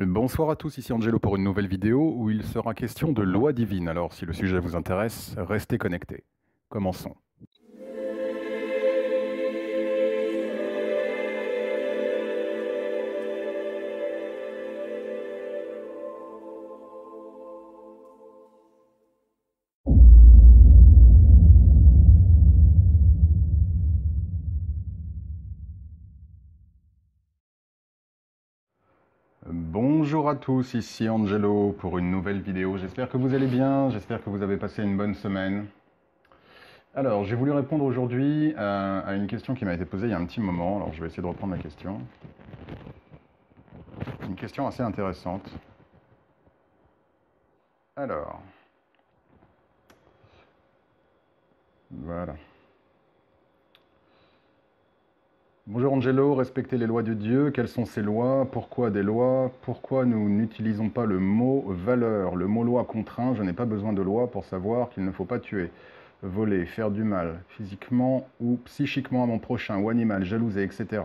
Bonsoir à tous, ici Angelo pour une nouvelle vidéo où il sera question de loi divine. Alors si le sujet vous intéresse, restez connectés. Commençons. Bonjour à tous, ici Angelo pour une nouvelle vidéo. J'espère que vous allez bien, j'espère que vous avez passé une bonne semaine. Alors, j'ai voulu répondre aujourd'hui à une question qui m'a été posée il y a un petit moment. Alors, je vais essayer de reprendre la question. Une question assez intéressante. Alors, voilà. Bonjour Angelo, respectez les lois de Dieu. Quelles sont ces lois? Pourquoi des lois? Pourquoi nous n'utilisons pas le mot valeur? Le mot loi contraint, je n'ai pas besoin de loi pour savoir qu'il ne faut pas tuer, voler, faire du mal, physiquement ou psychiquement à mon prochain, ou animal, jalouser, etc.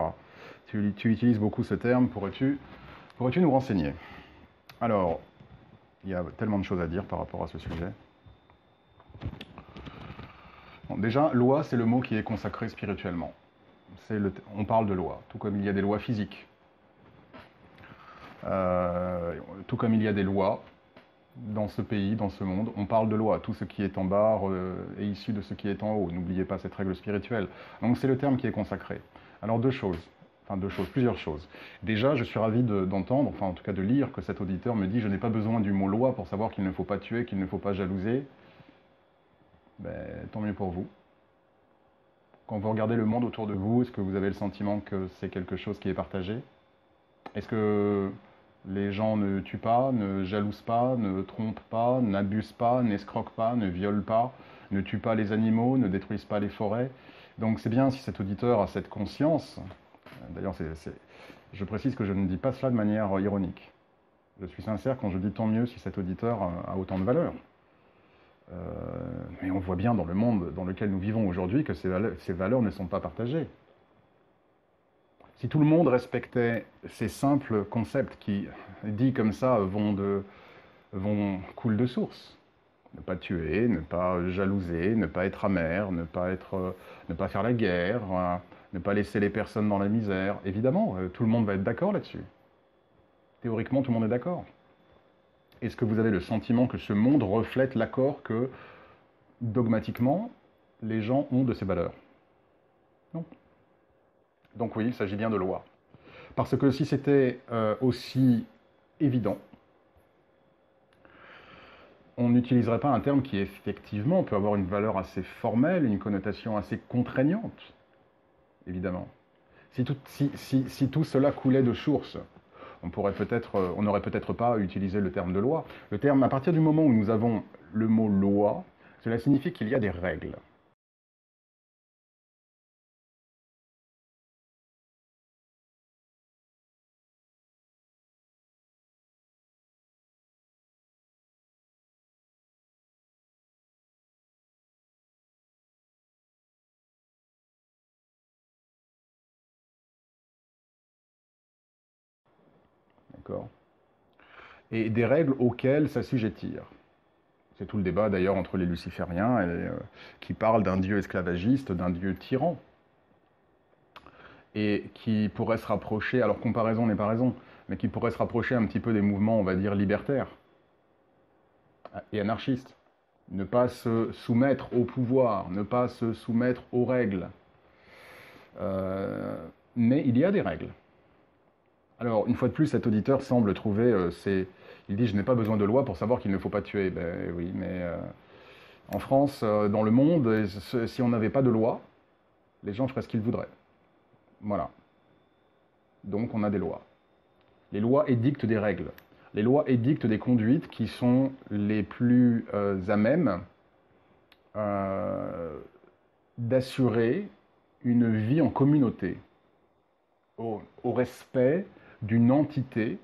Tu utilises beaucoup ce terme, pourrais-tu nous renseigner? Alors, il y a tellement de choses à dire par rapport à ce sujet. Bon, déjà, loi, c'est le mot qui est consacré spirituellement. On parle de loi, tout comme il y a des lois physiques. Tout comme il y a des lois dans ce pays, dans ce monde, on parle de loi. Tout ce qui est en bas est issu de ce qui est en haut. N'oubliez pas cette règle spirituelle. Donc c'est le terme qui est consacré. Alors plusieurs choses. Déjà, je suis ravi d'entendre, enfin en tout cas de lire, que cet auditeur me dit « Je n'ai pas besoin du mot loi pour savoir qu'il ne faut pas tuer, qu'il ne faut pas jalouser. » Ben, tant mieux pour vous. Quand vous regardez le monde autour de vous, est-ce que vous avez le sentiment que c'est quelque chose qui est partagé? Est-ce que les gens ne tuent pas, ne jalousent pas, ne trompent pas, n'abusent pas, n'escroquent pas, ne violent pas, ne tuent pas les animaux, ne détruisent pas les forêts? Donc c'est bien si cet auditeur a cette conscience. D'ailleurs, je précise que je ne dis pas cela de manière ironique. Je suis sincère quand je dis tant mieux si cet auditeur a autant de valeur. Mais on voit bien dans le monde dans lequel nous vivons aujourd'hui que ces valeurs ne sont pas partagées. Si tout le monde respectait ces simples concepts qui, dit comme ça, coulent de source, ne pas tuer, ne pas jalouser, ne pas être amer, ne pas faire la guerre, ne pas laisser les personnes dans la misère, évidemment, tout le monde va être d'accord là-dessus. Théoriquement, tout le monde est d'accord. Est-ce que vous avez le sentiment que ce monde reflète l'accord que, dogmatiquement, les gens ont de ces valeurs? Non. Donc oui, il s'agit bien de loi. Parce que si c'était aussi évident, on n'utiliserait pas un terme qui effectivement peut avoir une valeur assez formelle, une connotation assez contraignante, évidemment. Si tout cela coulait de source, on n'aurait peut-être pas utilisé le terme de loi. Le terme, à partir du moment où nous avons le mot loi, cela signifie qu'il y a des règles. D'accord? Et des règles auxquelles s'assujettir. C'est tout le débat d'ailleurs entre les lucifériens qui parlent d'un dieu esclavagiste, d'un dieu tyran, et qui pourrait se rapprocher, alors comparaison n'est pas raison, mais qui pourrait se rapprocher un petit peu des mouvements, on va dire, libertaires et anarchistes. Ne pas se soumettre au pouvoir, ne pas se soumettre aux règles. Mais il y a des règles. Alors, une fois de plus, cet auditeur semble trouver, il dit « je n'ai pas besoin de loi pour savoir qu'il ne faut pas tuer ». Ben oui, mais en France, dans le monde, si on n'avait pas de loi, les gens feraient ce qu'ils voudraient. Voilà. Donc on a des lois. Les lois édictent des règles. Les lois édictent des conduites qui sont les plus à même d'assurer une vie en communauté, au respect d'une entité,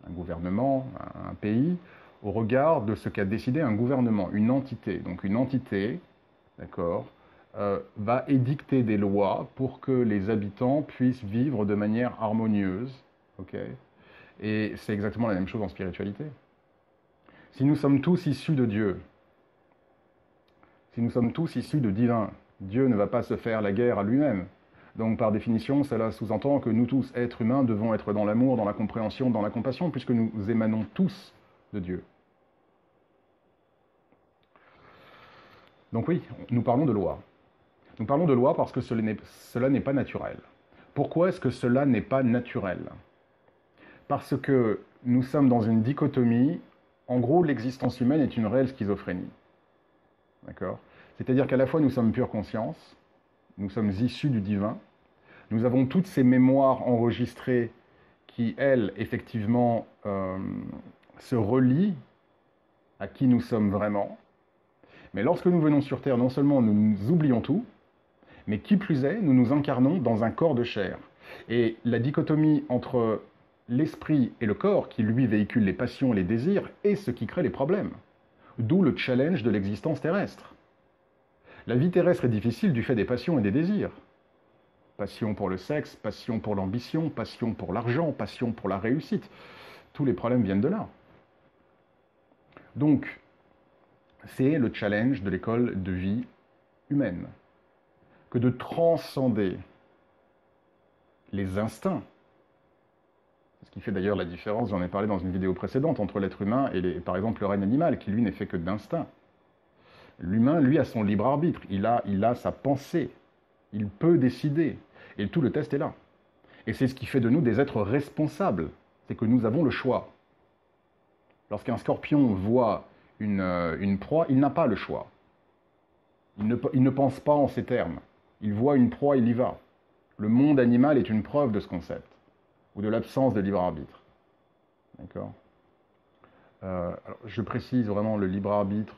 un gouvernement, un pays, au regard de ce qu'a décidé un gouvernement, une entité. Donc une entité, d'accord, va édicter des lois pour que les habitants puissent vivre de manière harmonieuse, ok, Et c'est exactement la même chose en spiritualité. Si nous sommes tous issus de Dieu, si nous sommes tous issus de divin, Dieu ne va pas se faire la guerre à lui-même. Donc par définition, cela sous-entend que nous tous, êtres humains, devons être dans l'amour, dans la compréhension, dans la compassion, puisque nous émanons tous de Dieu. Donc oui, nous parlons de loi. Nous parlons de loi parce que cela n'est pas naturel. Pourquoi est-ce que cela n'est pas naturel? Parce que nous sommes dans une dichotomie. En gros, l'existence humaine est une réelle schizophrénie. D'accord? C'est-à-dire qu'à la fois nous sommes pure conscience, nous sommes issus du divin, nous avons toutes ces mémoires enregistrées qui, elles, effectivement, se relient à qui nous sommes vraiment. Mais lorsque nous venons sur Terre, non seulement nous oublions tout, mais qui plus est, nous nous incarnons dans un corps de chair. Et la dichotomie entre l'esprit et le corps, qui lui véhicule les passions et les désirs, est ce qui crée les problèmes. D'où le challenge de l'existence terrestre. La vie terrestre est difficile du fait des passions et des désirs. Passion pour le sexe, passion pour l'ambition, passion pour l'argent, passion pour la réussite. Tous les problèmes viennent de là. Donc, c'est le challenge de l'école de vie humaine, que de transcender les instincts. Ce qui fait d'ailleurs la différence, j'en ai parlé dans une vidéo précédente, entre l'être humain et, par exemple, le règne animal, qui lui n'est fait que d'instinct. L'humain, lui, a son libre arbitre, il a sa pensée, il peut décider, et tout le test est là. Et c'est ce qui fait de nous des êtres responsables, c'est que nous avons le choix. Lorsqu'un scorpion voit une proie, il n'a pas le choix. Il ne pense pas en ces termes. Il voit une proie, il y va. Le monde animal est une preuve de ce concept, ou de l'absence de libre arbitre. D'accord? Alors, je précise vraiment le libre arbitre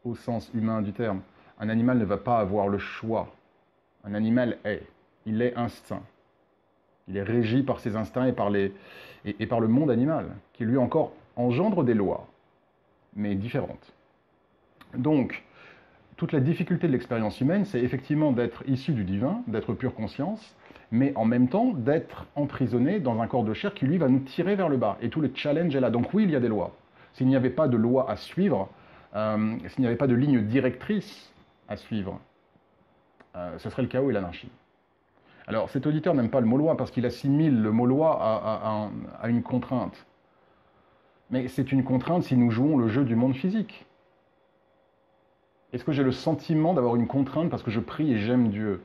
au sens humain du terme. Un animal ne va pas avoir le choix. Un animal est. Il est instinct. Il est régi par ses instincts et par le monde animal, qui lui encore engendre des lois, mais différentes. Donc, toute la difficulté de l'expérience humaine, c'est effectivement d'être issu du divin, d'être pure conscience, mais en même temps d'être emprisonné dans un corps de chair qui, lui, va nous tirer vers le bas. Et tout le challenge est là. Donc oui, il y a des lois. S'il n'y avait pas de loi à suivre, s'il n'y avait pas de ligne directrice à suivre, ce serait le chaos et l'anarchie. Alors, cet auditeur n'aime pas le mot loi parce qu'il assimile le mot loi à une contrainte. Mais c'est une contrainte si nous jouons le jeu du monde physique. Est-ce que j'ai le sentiment d'avoir une contrainte parce que je prie et j'aime Dieu?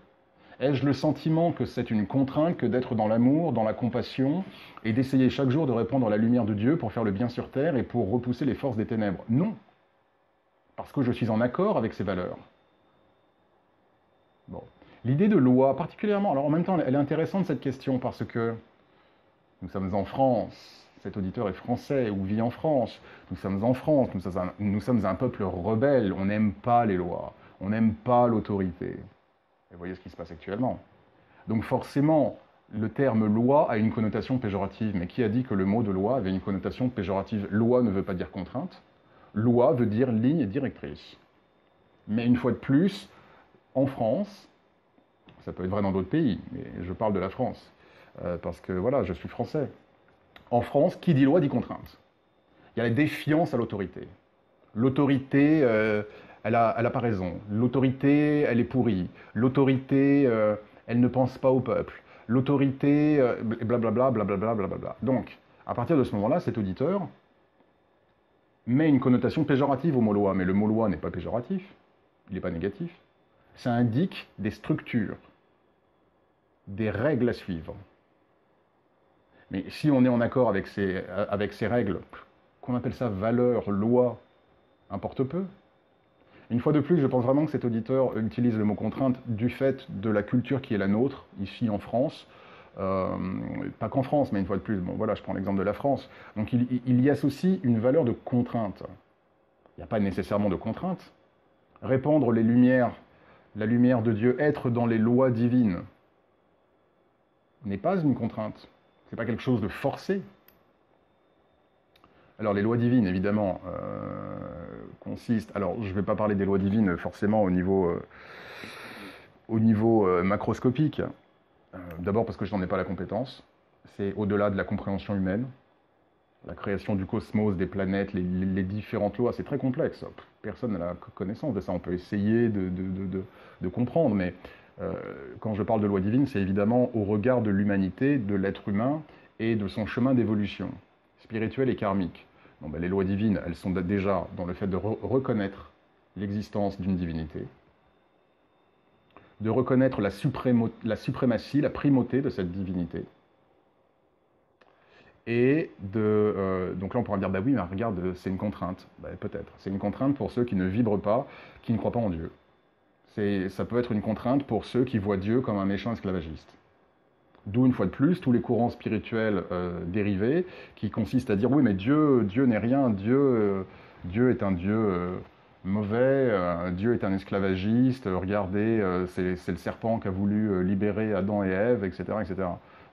Ai-je le sentiment que c'est une contrainte que d'être dans l'amour, dans la compassion, et d'essayer chaque jour de répandre la lumière de Dieu pour faire le bien sur terre et pour repousser les forces des ténèbres? Non. Parce que je suis en accord avec ces valeurs. Bon. L'idée de loi, particulièrement, alors en même temps, elle est intéressante cette question parce que nous sommes en France, cet auditeur est français ou vit en France, nous sommes en France, nous sommes un peuple rebelle, on n'aime pas les lois, on n'aime pas l'autorité. Et vous voyez ce qui se passe actuellement. Donc forcément, le terme loi a une connotation péjorative, mais qui a dit que le mot de loi avait une connotation péjorative? Loi ne veut pas dire contrainte, loi veut dire ligne directrice. Mais une fois de plus, en France, ça peut être vrai dans d'autres pays, mais je parle de la France, parce que voilà, je suis français. En France, qui dit loi dit contrainte. Il y a la défiance à l'autorité. L'autorité, elle a pas raison. L'autorité, elle est pourrie. L'autorité, elle ne pense pas au peuple. L'autorité, blablabla, blablabla, blablabla. Donc, à partir de ce moment-là, cet auditeur met une connotation péjorative au mot loi, mais le mot loi n'est pas péjoratif, il n'est pas négatif. Ça indique des structures, des règles à suivre. Mais si on est en accord avec ces règles, qu'on appelle ça valeur, loi, importe peu. Une fois de plus, je pense vraiment que cet auditeur utilise le mot contrainte du fait de la culture qui est la nôtre, ici en France. Pas qu'en France, mais une fois de plus, bon voilà, je prends l'exemple de la France. Donc il y associe une valeur de contrainte. Il n'y a pas nécessairement de contrainte. Répandre les lumières, la lumière de Dieu, être dans les lois divines, n'est pas une contrainte. Ce n'est pas quelque chose de forcé. Alors les lois divines, évidemment, consistent... Alors je ne vais pas parler des lois divines forcément au niveau macroscopique. D'abord parce que je n'en ai pas la compétence. c'est au-delà de la compréhension humaine. La création du cosmos, des planètes, les différentes lois, c'est très complexe. Personne n'a la connaissance de ça. On peut essayer de comprendre, mais quand je parle de loi divine, c'est évidemment au regard de l'humanité, de l'être humain et de son chemin d'évolution, spirituel et karmique. Bon, ben, les lois divines, elles sont déjà dans le fait de reconnaître l'existence d'une divinité, de reconnaître la suprématie, la primauté de cette divinité. Et donc là, on pourra dire, bah oui, mais regarde, c'est une contrainte. Bah, peut-être. C'est une contrainte pour ceux qui ne vibrent pas, qui ne croient pas en Dieu. Ça peut être une contrainte pour ceux qui voient Dieu comme un méchant esclavagiste. D'où, une fois de plus, tous les courants spirituels dérivés qui consistent à dire, oui, mais Dieu n'est rien, Dieu est un Dieu mauvais, Dieu est un esclavagiste, regardez, c'est le serpent qui a voulu libérer Adam et Ève, etc., etc.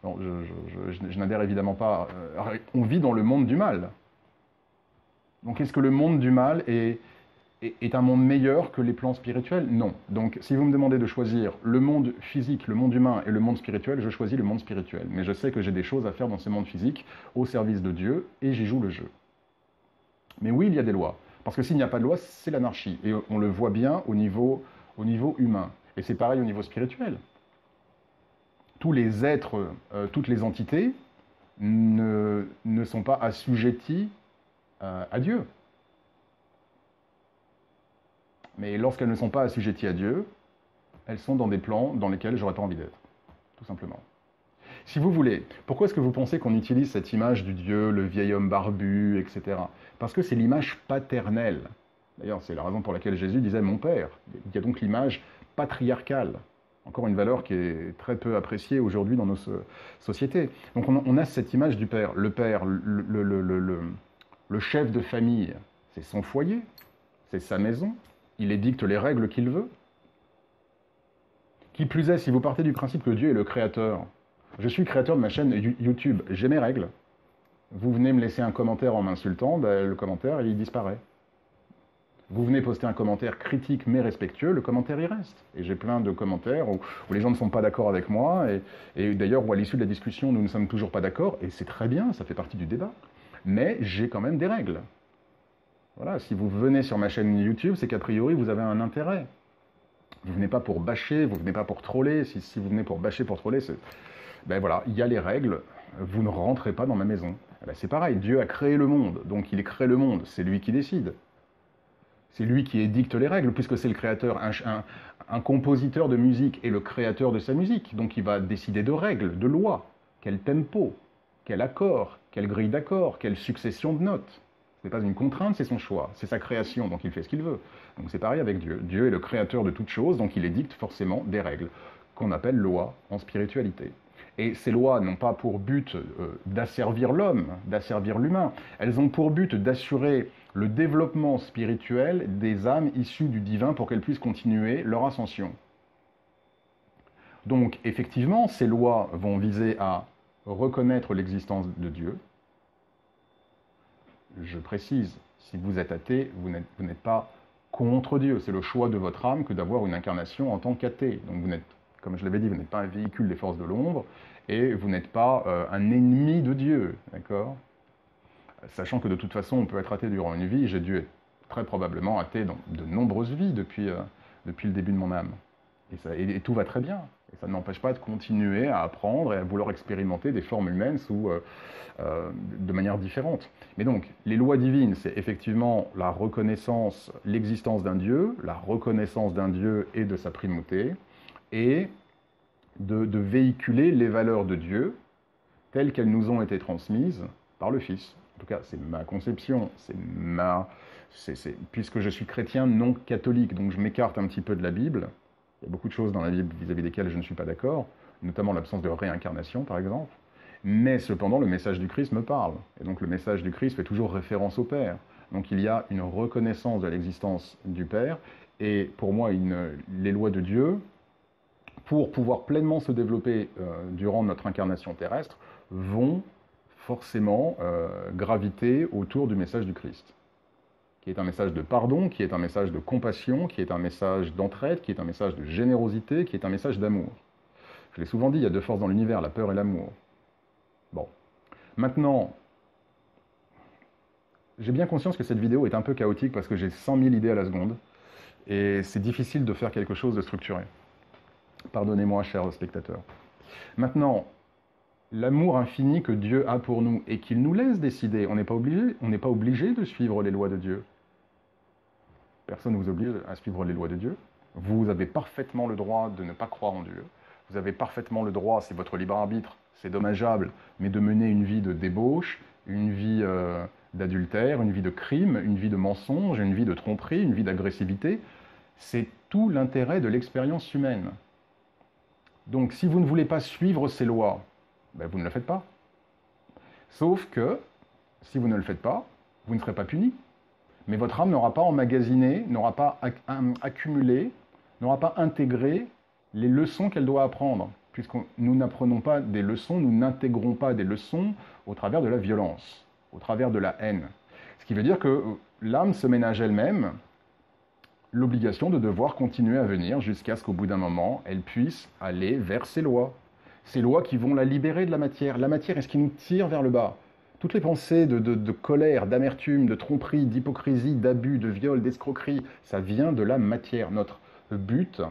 Non, je n'adhère évidemment pas. On vit dans le monde du mal. Donc est-ce que le monde du mal est un monde meilleur que les plans spirituels? Non. Donc si vous me demandez de choisir le monde physique, le monde humain et le monde spirituel, je choisis le monde spirituel. Mais je sais que j'ai des choses à faire dans ce monde physique au service de Dieu et j'y joue le jeu. Mais oui, il y a des lois. Parce que s'il n'y a pas de loi, c'est l'anarchie. Et on le voit bien au niveau humain. Et c'est pareil au niveau spirituel. Tous les êtres, toutes les entités ne sont pas assujettis à Dieu. Mais lorsqu'elles ne sont pas assujetties à Dieu, elles sont dans des plans dans lesquels j'aurais pas envie d'être, tout simplement. Si vous voulez, pourquoi est-ce que vous pensez qu'on utilise cette image du Dieu, le vieil homme barbu, etc. Parce que c'est l'image paternelle. D'ailleurs, c'est la raison pour laquelle Jésus disait « mon Père ». Il y a donc l'image patriarcale. Encore une valeur qui est très peu appréciée aujourd'hui dans nos sociétés. Donc on a cette image du père. Le père, le chef de famille, c'est son foyer, c'est sa maison. Il édicte les règles qu'il veut. Qui plus est, si vous partez du principe que Dieu est le créateur, je suis créateur de ma chaîne YouTube, j'ai mes règles. Vous venez me laisser un commentaire en m'insultant, ben, le commentaire, il disparaît. Vous venez poster un commentaire critique mais respectueux, le commentaire y reste. Et j'ai plein de commentaires où les gens ne sont pas d'accord avec moi, et d'ailleurs où à l'issue de la discussion, nous ne sommes toujours pas d'accord, et c'est très bien, ça fait partie du débat. Mais j'ai quand même des règles. Voilà, si vous venez sur ma chaîne YouTube, c'est qu'a priori vous avez un intérêt. Vous venez pas pour bâcher, vous venez pas pour troller. Si vous venez pour bâcher, pour troller, ben voilà, il y a les règles, vous ne rentrez pas dans ma maison. Ben c'est pareil, Dieu a créé le monde, donc il crée le monde, c'est lui qui décide. C'est lui qui édicte les règles, puisque c'est le créateur. Un compositeur de musique est le créateur de sa musique. Donc il va décider de règles, de lois. Quel tempo, quel accord, quelle grille d'accords, quelle succession de notes. Ce n'est pas une contrainte, c'est son choix. C'est sa création, donc il fait ce qu'il veut. Donc c'est pareil avec Dieu. Dieu est le créateur de toutes choses, donc il édicte forcément des règles, qu'on appelle lois en spiritualité. Et ces lois n'ont pas pour but d'asservir l'homme, d'asservir l'humain. Elles ont pour but d'assurer le développement spirituel des âmes issues du divin pour qu'elles puissent continuer leur ascension. Donc, effectivement, ces lois vont viser à reconnaître l'existence de Dieu. Je précise, si vous êtes athée, vous n'êtes pas contre Dieu. C'est le choix de votre âme que d'avoir une incarnation en tant qu'athée. Donc vous n'êtes, comme je l'avais dit, vous n'êtes pas un véhicule des forces de l'ombre et vous n'êtes pas un ennemi de Dieu, d'accord? Sachant que de toute façon, on peut être athée durant une vie. J'ai dû être très probablement athée dans de nombreuses vies depuis le début de mon âme. Et tout va très bien. Et ça ne m'empêche pas de continuer à apprendre et à vouloir expérimenter des formes humaines de manière différente. Mais donc, les lois divines, c'est effectivement la reconnaissance, l'existence d'un Dieu, la reconnaissance d'un Dieu et de sa primauté, et de véhiculer les valeurs de Dieu telles qu'elles nous ont été transmises par le Fils. En tout cas, c'est ma conception, puisque je suis chrétien non catholique, donc je m'écarte un petit peu de la Bible. Il y a beaucoup de choses dans la Bible vis-à-vis desquelles je ne suis pas d'accord, notamment l'absence de réincarnation, par exemple. Mais cependant, le message du Christ me parle. Et donc le message du Christ fait toujours référence au Père. Donc il y a une reconnaissance de l'existence du Père. Et pour moi, les lois de Dieu, pour pouvoir pleinement se développer durant notre incarnation terrestre, vont forcément graviter autour du message du Christ, qui est un message de pardon, qui est un message de compassion, qui est un message d'entraide, qui est un message de générosité, qui est un message d'amour. Je l'ai souvent dit, il y a deux forces dans l'univers, la peur et l'amour. Bon. Maintenant, j'ai bien conscience que cette vidéo est un peu chaotique parce que j'ai 100 000 idées à la seconde et c'est difficile de faire quelque chose de structuré. Pardonnez-moi, chers spectateurs. Maintenant, l'amour infini que Dieu a pour nous et qu'il nous laisse décider, on n'est pas obligé de suivre les lois de Dieu. Personne ne vous oblige à suivre les lois de Dieu. Vous avez parfaitement le droit de ne pas croire en Dieu. Vous avez parfaitement le droit, c'est votre libre arbitre, c'est dommageable, mais de mener une vie de débauche, une vie d'adultère, une vie de crime, une vie de mensonge, une vie de tromperie, une vie d'agressivité. C'est tout l'intérêt de l'expérience humaine. Donc si vous ne voulez pas suivre ces lois, ben, vous ne le faites pas. Sauf que, si vous ne le faites pas, vous ne serez pas puni. Mais votre âme n'aura pas emmagasiné, n'aura pas accumulé, n'aura pas intégré les leçons qu'elle doit apprendre. Puisque nous n'apprenons pas des leçons, nous n'intégrons pas des leçons au travers de la violence, au travers de la haine. Ce qui veut dire que l'âme se ménage elle-même l'obligation de devoir continuer à venir jusqu'à ce qu'au bout d'un moment, elle puisse aller vers ces lois qui vont la libérer de la matière. La matière est ce qui nous tire vers le bas. Toutes les pensées de colère, d'amertume, de tromperie, d'hypocrisie, d'abus, de viol, d'escroquerie, ça vient de la matière. Notre but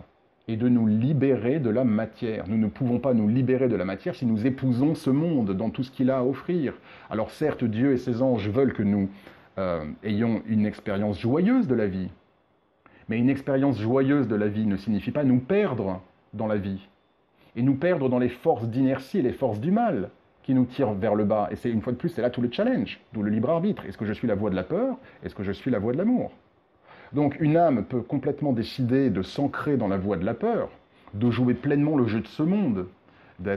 est de nous libérer de la matière. Nous ne pouvons pas nous libérer de la matière si nous épousons ce monde dans tout ce qu'il a à offrir. Alors certes, Dieu et ses anges veulent que nous ayons une expérience joyeuse de la vie. Mais une expérience joyeuse de la vie ne signifie pas nous perdre dans la vie. Et nous perdre dans les forces d'inertie et les forces du mal qui nous tirent vers le bas. Et c'est une fois de plus, c'est là tout le challenge, d'où le libre arbitre. Est-ce que je suis la voie de la peur? Est-ce que je suis la voie de l'amour? Donc une âme peut complètement décider de s'ancrer dans la voie de la peur, de jouer pleinement le jeu de ce monde, de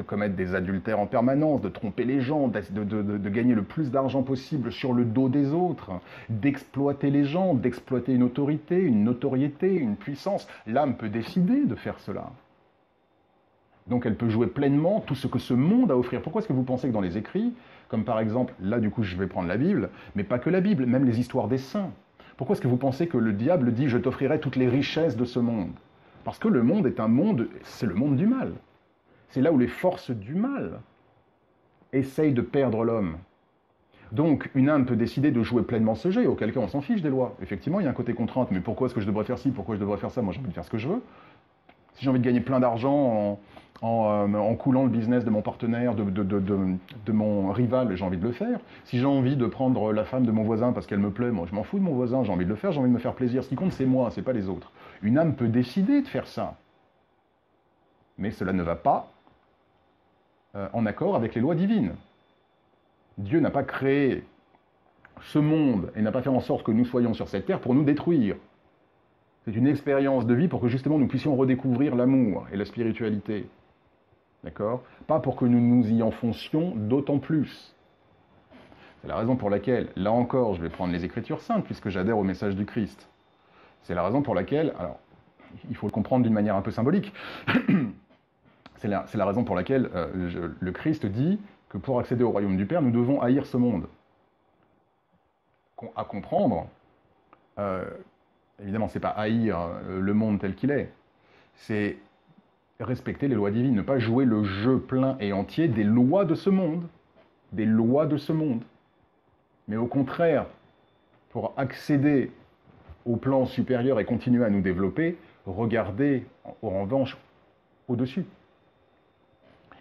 commettre des adultères en permanence, de tromper les gens, de gagner le plus d'argent possible sur le dos des autres, d'exploiter les gens, d'exploiter une autorité, une notoriété, une puissance. L'âme peut décider de faire cela. Donc elle peut jouer pleinement tout ce que ce monde a à offrir. Pourquoi est-ce que vous pensez que dans les écrits, comme par exemple, là du coup je vais prendre la Bible, mais pas que la Bible, même les histoires des saints, pourquoi est-ce que vous pensez que le diable dit « je t'offrirai toutes les richesses de ce monde » ? Parce que le monde est un monde, c'est le monde du mal. C'est là où les forces du mal essayent de perdre l'homme. Donc, une âme peut décider de jouer pleinement ce jeu, auquel cas on s'en fiche des lois. Effectivement, il y a un côté contrainte, mais pourquoi est-ce que je devrais faire ci, pourquoi je devrais faire ça? Moi, j'ai envie de faire ce que je veux. Si j'ai envie de gagner plein d'argent en coulant le business de mon partenaire, de mon rival, j'ai envie de le faire. Si j'ai envie de prendre la femme de mon voisin parce qu'elle me plaît, moi je m'en fous de mon voisin, j'ai envie de le faire, j'ai envie de me faire plaisir. Ce qui compte, c'est moi, c'est pas les autres. Une âme peut décider de faire ça. Mais cela ne va pas en accord avec les lois divines. Dieu n'a pas créé ce monde et n'a pas fait en sorte que nous soyons sur cette terre pour nous détruire. C'est une expérience de vie pour que justement nous puissions redécouvrir l'amour et la spiritualité. D'accord? Pas pour que nous nous y enfoncions d'autant plus. C'est la raison pour laquelle, là encore, je vais prendre les Écritures saintes puisque j'adhère au message du Christ. C'est la raison pour laquelle, alors, il faut le comprendre d'une manière un peu symbolique, c'est la raison pour laquelle le Christ dit que pour accéder au royaume du Père, nous devons haïr ce monde. À comprendre, évidemment, ce n'est pas haïr le monde tel qu'il est, c'est respecter les lois divines, ne pas jouer le jeu plein et entier des lois de ce monde, mais au contraire, pour accéder au plan supérieur et continuer à nous développer, regarder en revanche au-dessus.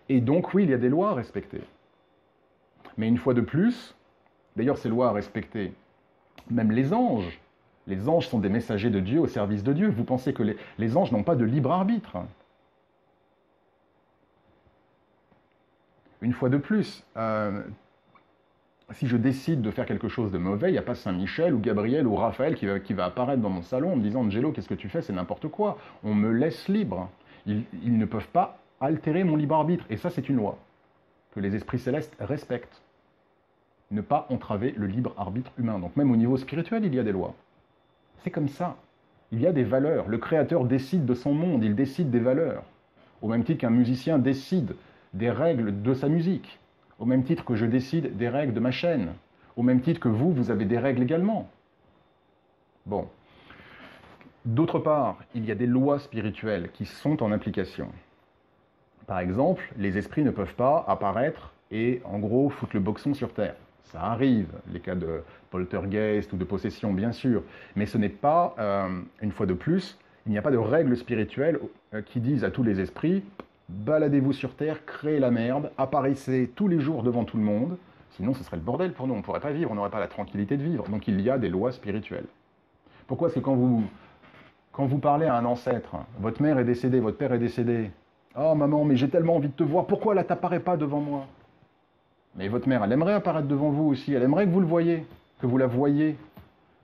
Et donc oui, il y a des lois à respecter. Mais une fois de plus, d'ailleurs ces lois à respecter, même les anges sont des messagers de Dieu au service de Dieu. Vous pensez que les anges n'ont pas de libre arbitre? Une fois de plus, si je décide de faire quelque chose de mauvais, il n'y a pas Saint-Michel ou Gabriel ou Raphaël qui va apparaître dans mon salon en me disant « Angelo, qu'est-ce que tu fais? C'est n'importe quoi. » On me laisse libre. Ils ne peuvent pas altérer mon libre arbitre. Et ça, c'est une loi que les esprits célestes respectent. Ne pas entraver le libre arbitre humain. Donc même au niveau spirituel, il y a des lois. C'est comme ça. Il y a des valeurs. Le Créateur décide de son monde, il décide des valeurs. Au même titre qu'un musicien décide des règles de sa musique. Au même titre que je décide des règles de ma chaîne. Au même titre que vous avez des règles également. Bon. D'autre part, il y a des lois spirituelles qui sont en application. Par exemple, les esprits ne peuvent pas apparaître et en gros foutre le boxon sur Terre. Ça arrive, les cas de poltergeist ou de possession, bien sûr, mais ce n'est pas, une fois de plus, il n'y a pas de règles spirituelles qui disent à tous les esprits, baladez-vous sur Terre, créez la merde, apparaissez tous les jours devant tout le monde, sinon ce serait le bordel pour nous, on ne pourrait pas vivre, on n'aurait pas la tranquillité de vivre. Donc il y a des lois spirituelles. Pourquoi? Parce que quand vous parlez à un ancêtre, votre mère est décédée, votre père est décédé, oh maman, mais j'ai tellement envie de te voir, pourquoi là t'apparais pas devant moi? Mais votre mère, elle aimerait apparaître devant vous aussi, elle aimerait que vous le voyez, que vous la voyiez.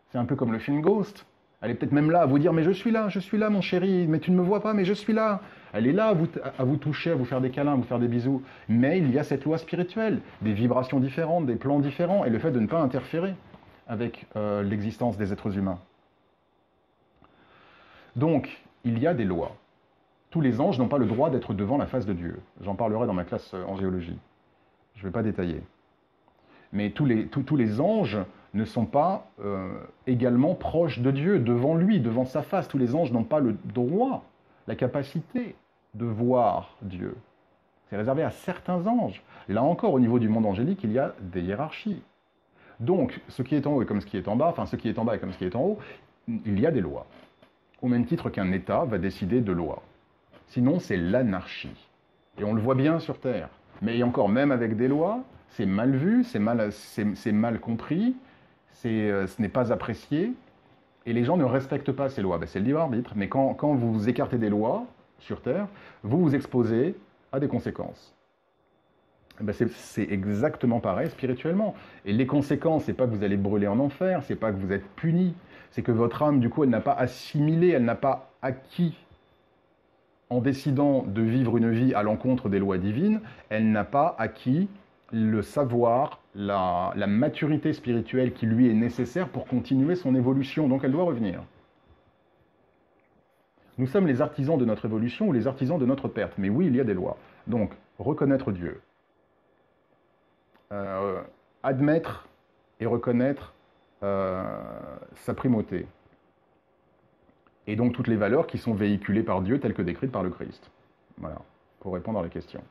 C'est un peu comme le film Ghost. Elle est peut-être même là à vous dire, mais je suis là mon chéri, mais tu ne me vois pas, mais je suis là. Elle est là à vous toucher, à vous faire des câlins, à vous faire des bisous. Mais il y a cette loi spirituelle, des vibrations différentes, des plans différents, et le fait de ne pas interférer avec l'existence des êtres humains. Donc, il y a des lois. Tous les anges n'ont pas le droit d'être devant la face de Dieu. J'en parlerai dans ma classe en géologie. Je ne vais pas détailler. Mais tous les anges ne sont pas également proches de Dieu, devant lui, devant sa face. Tous les anges n'ont pas le droit, la capacité de voir Dieu. C'est réservé à certains anges. Là encore, au niveau du monde angélique, il y a des hiérarchies. Donc, ce qui est en haut est comme ce qui est en bas, enfin, ce qui est en bas est comme ce qui est en haut, il y a des lois. Au même titre qu'un État va décider de lois. Sinon, c'est l'anarchie. Et on le voit bien sur Terre. Mais encore, même avec des lois, c'est mal vu, c'est mal compris, ce n'est pas apprécié, et les gens ne respectent pas ces lois. Ben, c'est le libre arbitre, mais quand vous écartez des lois sur Terre, vous vous exposez à des conséquences. Ben, c'est exactement pareil spirituellement. Et les conséquences, c'est pas que vous allez brûler en enfer, c'est pas que vous êtes puni, c'est que votre âme, du coup, elle n'a pas assimilé, elle n'a pas acquis en décidant de vivre une vie à l'encontre des lois divines, elle n'a pas acquis le savoir, la maturité spirituelle qui lui est nécessaire pour continuer son évolution. Donc elle doit revenir. Nous sommes les artisans de notre évolution ou les artisans de notre perte. Mais oui, il y a des lois. Donc, reconnaître Dieu. Admettre et reconnaître sa primauté. Et donc toutes les valeurs qui sont véhiculées par Dieu telles que décrites par le Christ. Voilà, pour répondre à la question.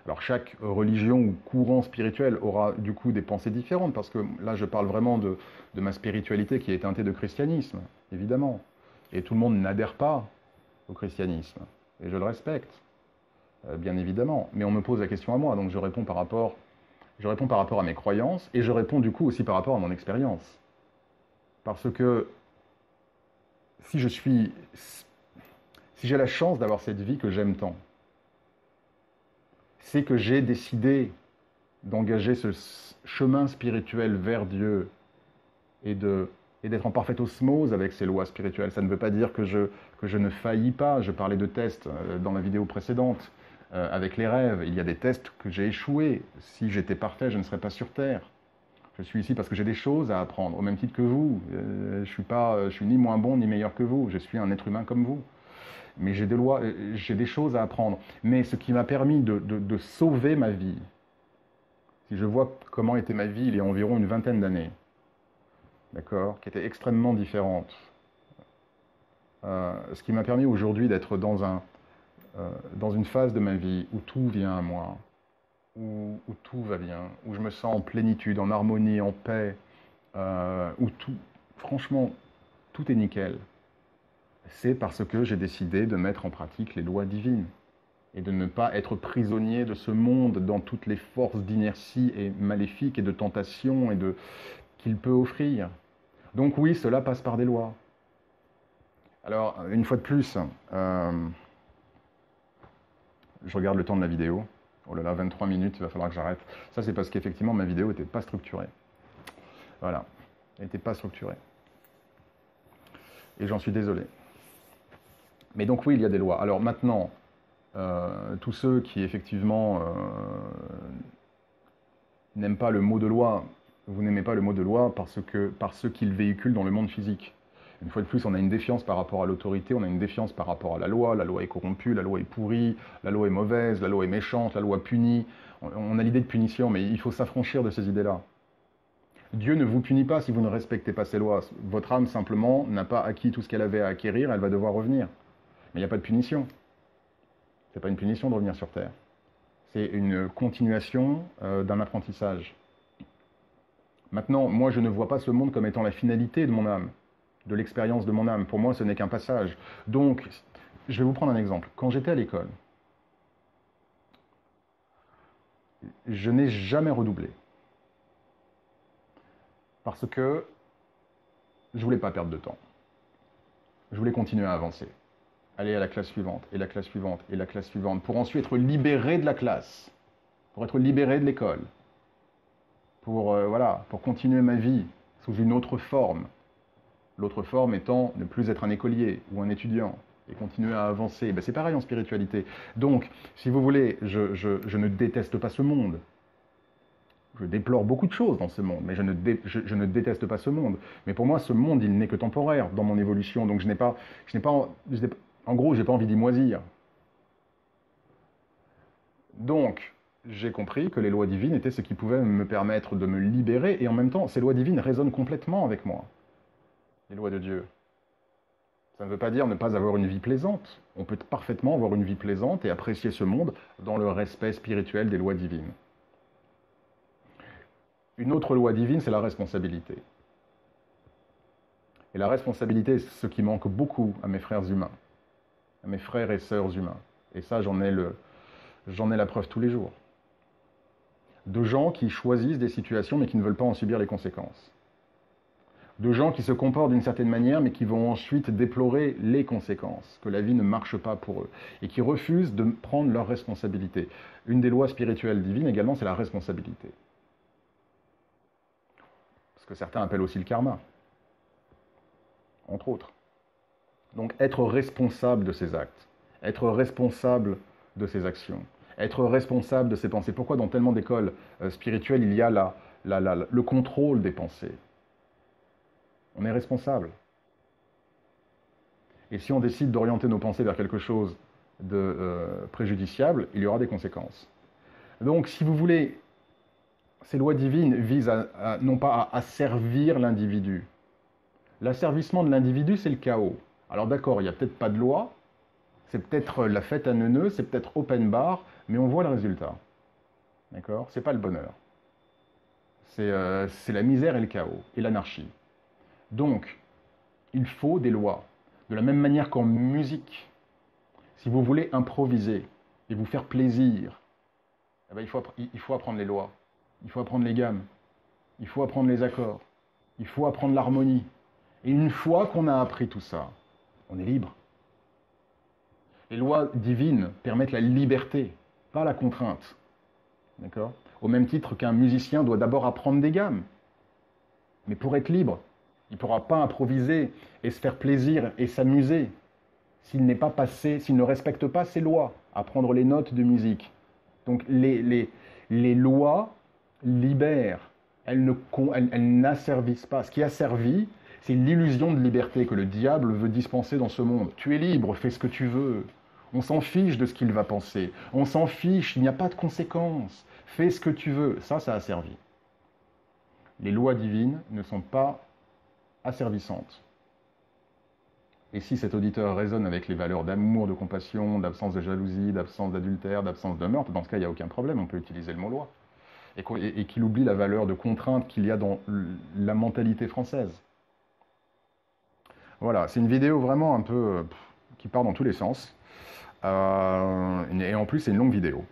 Alors chaque religion ou courant spirituel aura du coup des pensées différentes, parce que là je parle vraiment de ma spiritualité qui est teintée de christianisme, évidemment. Et tout le monde n'adhère pas au christianisme. Et je le respecte, bien évidemment. Mais on me pose la question à moi, donc je réponds par rapport à mes croyances, et je réponds du coup aussi par rapport à mon expérience. Parce que si j'ai la chance d'avoir cette vie que j'aime tant, c'est que j'ai décidé d'engager ce chemin spirituel vers Dieu et d'être en parfaite osmose avec ces lois spirituelles. Ça ne veut pas dire que je ne faillis pas. Je parlais de tests dans la vidéo précédente avec les rêves. Il y a des tests que j'ai échoués. Si j'étais parfait, je ne serais pas sur Terre. Je suis ici parce que j'ai des choses à apprendre, au même titre que vous. Je suis ni moins bon ni meilleur que vous. Je suis un être humain comme vous. Mais j'ai des choses à apprendre. Mais ce qui m'a permis de sauver ma vie, si je vois comment était ma vie il y a environ une vingtaine d'années, d'accord, qui était extrêmement différente, ce qui m'a permis aujourd'hui d'être dans une phase de ma vie où tout vient à moi, où tout va bien, où je me sens en plénitude, en harmonie, en paix, où tout, franchement, tout est nickel. C'est parce que j'ai décidé de mettre en pratique les lois divines et de ne pas être prisonnier de ce monde dans toutes les forces d'inertie et maléfiques et de tentation qu'il peut offrir. Donc oui, cela passe par des lois. Alors, une fois de plus, je regarde le temps de la vidéo. Oh là là, 23 minutes, il va falloir que j'arrête. Ça, c'est parce qu'effectivement, ma vidéo n'était pas structurée. Voilà, elle n'était pas structurée. Et j'en suis désolé. Mais donc oui, il y a des lois. Alors maintenant, tous ceux qui effectivement n'aiment pas le mot de loi, vous n'aimez pas le mot de loi parce qu'il véhicule dans le monde physique. Une fois de plus, on a une défiance par rapport à l'autorité, on a une défiance par rapport à la loi est corrompue, la loi est pourrie, la loi est mauvaise, la loi est méchante, la loi punit. On a l'idée de punition, mais il faut s'affranchir de ces idées-là. Dieu ne vous punit pas si vous ne respectez pas ses lois. Votre âme, simplement, n'a pas acquis tout ce qu'elle avait à acquérir, elle va devoir revenir. Mais il n'y a pas de punition. Ce n'est pas une punition de revenir sur Terre. C'est une continuation d'un apprentissage. Maintenant, moi, je ne vois pas ce monde comme étant la finalité de mon âme, de l'expérience de mon âme. Pour moi, ce n'est qu'un passage. Donc, je vais vous prendre un exemple. Quand j'étais à l'école, je n'ai jamais redoublé. Parce que je ne voulais pas perdre de temps. Je voulais continuer à avancer. Aller à la classe suivante, et la classe suivante, et la classe suivante, pour ensuite être libéré de la classe, pour être libéré de l'école, pour, voilà, pour continuer ma vie sous une autre forme. L'autre forme étant ne plus être un écolier ou un étudiant, et continuer à avancer. Ben, c'est pareil en spiritualité. Donc, si vous voulez, je ne déteste pas ce monde. Je déplore beaucoup de choses dans ce monde, mais je ne déteste pas ce monde. Mais pour moi, ce monde, il n'est que temporaire dans mon évolution. Donc en gros, je n'ai pas envie d'y moisir. Donc, j'ai compris que les lois divines étaient ce qui pouvait me permettre de me libérer, et en même temps, ces lois divines résonnent complètement avec moi. Les lois de Dieu. Ça ne veut pas dire ne pas avoir une vie plaisante. On peut parfaitement avoir une vie plaisante et apprécier ce monde dans le respect spirituel des lois divines. Une autre loi divine, c'est la responsabilité. Et la responsabilité, c'est ce qui manque beaucoup à mes frères humains, à mes frères et sœurs humains. Et ça, j'en ai la preuve tous les jours. De gens qui choisissent des situations, mais qui ne veulent pas en subir les conséquences. De gens qui se comportent d'une certaine manière, mais qui vont ensuite déplorer les conséquences, que la vie ne marche pas pour eux, et qui refusent de prendre leurs responsabilités. Une des lois spirituelles divines également, c'est la responsabilité. Ce que certains appellent aussi le karma, entre autres. Donc être responsable de ses actes, être responsable de ses actions, être responsable de ses pensées. Pourquoi dans tellement d'écoles spirituelles, il y a le contrôle des pensées? On est responsable. Et si on décide d'orienter nos pensées vers quelque chose de préjudiciable, il y aura des conséquences. Donc, si vous voulez, ces lois divines visent non pas à asservir l'individu. L'asservissement de l'individu, c'est le chaos. Alors d'accord, il n'y a peut-être pas de loi, c'est peut-être la fête à neuneux, c'est peut-être open bar, mais on voit le résultat. D'accord? C'est pas le bonheur. C'est la misère et le chaos, et l'anarchie. Donc, il faut des lois. De la même manière qu'en musique, si vous voulez improviser et vous faire plaisir, eh bien, il faut apprendre les lois. Il faut apprendre les gammes, il faut apprendre les accords, il faut apprendre l'harmonie. Et une fois qu'on a appris tout ça, on est libre. Les lois divines permettent la liberté, pas la contrainte. D'accord? Au même titre qu'un musicien doit d'abord apprendre des gammes. Mais pour être libre, il ne pourra pas improviser et se faire plaisir et s'amuser s'il n'est pas passé, s'il ne respecte pas ses lois, apprendre les notes de musique. Donc les lois libèrent, elles n'asservissent pas. Ce qui asservit, c'est l'illusion de liberté que le diable veut dispenser dans ce monde. Tu es libre, fais ce que tu veux. On s'en fiche de ce qu'il va penser. On s'en fiche, il n'y a pas de conséquences. Fais ce que tu veux. Ça asservit. Les lois divines ne sont pas asservissantes. Et si cet auditeur résonne avec les valeurs d'amour, de compassion, d'absence de jalousie, d'absence d'adultère, d'absence de meurtre, dans ce cas, il n'y a aucun problème, on peut utiliser le mot loi. Et qu'il oublie la valeur de contrainte qu'il y a dans la mentalité française. Voilà, c'est une vidéo vraiment un peu qui part dans tous les sens. Et en plus, c'est une longue vidéo.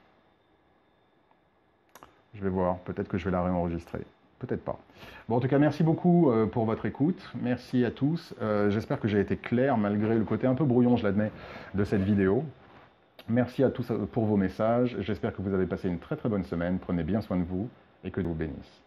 Je vais voir, peut-être que je vais la réenregistrer. Peut-être pas. Bon, en tout cas, merci beaucoup pour votre écoute. Merci à tous. J'espère que j'ai été clair, malgré le côté un peu brouillon, je l'admets, de cette vidéo. Merci à tous pour vos messages. J'espère que vous avez passé une très très bonne semaine. Prenez bien soin de vous et que Dieu vous bénisse.